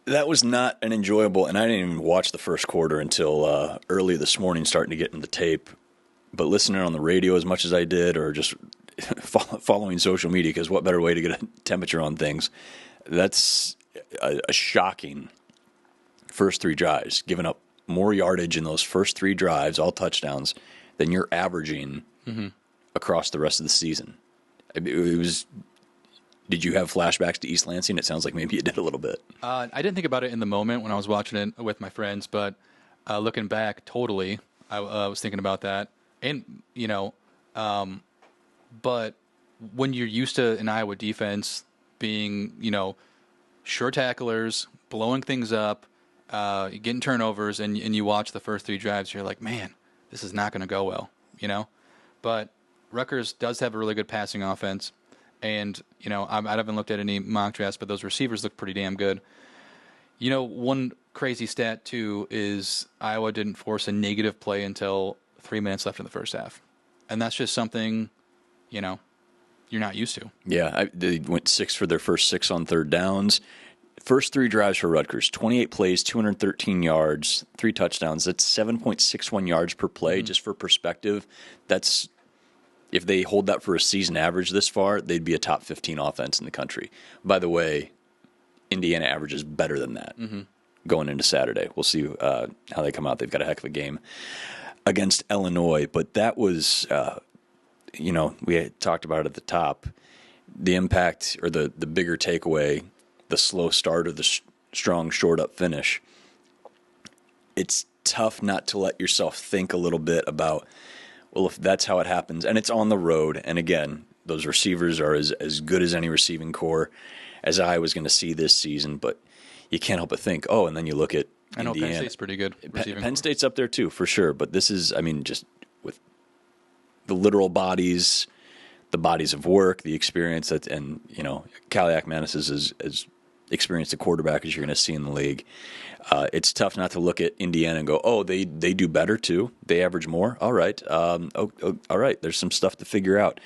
That was not an enjoyable, and I didn't even watch the first quarter until early this morning, starting to get into the tape. But listening on the radio as much as I did, or just following social media, because what better way to get a temperature on things? That's a shocking first three drives, giving up more yardage in those first three drives, all touchdowns, than you're averaging across the rest of the season. It was. Did you have flashbacks to East Lansing? It sounds like maybe you did a little bit. I didn't think about it in the moment when I was watching it with my friends, but looking back, totally, I was thinking about that. And, but when you're used to an Iowa defense being, sure tacklers, blowing things up, getting turnovers, and you watch the first three drives, you're like, man, this is not going to go well, But Rutgers does have a really good passing offense. And, I haven't looked at any mock drafts, but those receivers look pretty damn good. One crazy stat, too, is Iowa didn't force a negative play until 3 minutes left in the first half. And that's just something, you're not used to. Yeah, they went 6 for their first 6 on third downs. First three drives for Rutgers, 28 plays, 213 yards, 3 touchdowns. That's 7.61 yards per play. Just for perspective, that's... If they hold that for a season average this far, they'd be a top 15 offense in the country. By the way, Indiana averages better than that going into Saturday. We'll see how they come out. They've got a heck of a game against Illinois. But that was, we had talked about it at the top, the impact or the bigger takeaway, the slow start or the strong short-up finish. It's tough not to let yourself think a little bit about, well, if that's how it happens, and it's on the road, and again, those receivers are as good as any receiving core as I was going to see this season, but you can't help but think, and then you look at I know Indiana. Penn State's pretty good. Penn State's up there too, for sure, but this is, just with the literal bodies, the bodies of work, the experience, and Kaliak Manis is as experienced a quarterback as you're going to see in the league. It's tough not to look at Indiana and go, they do better too. They average more. All right. All right. There's some stuff to figure out.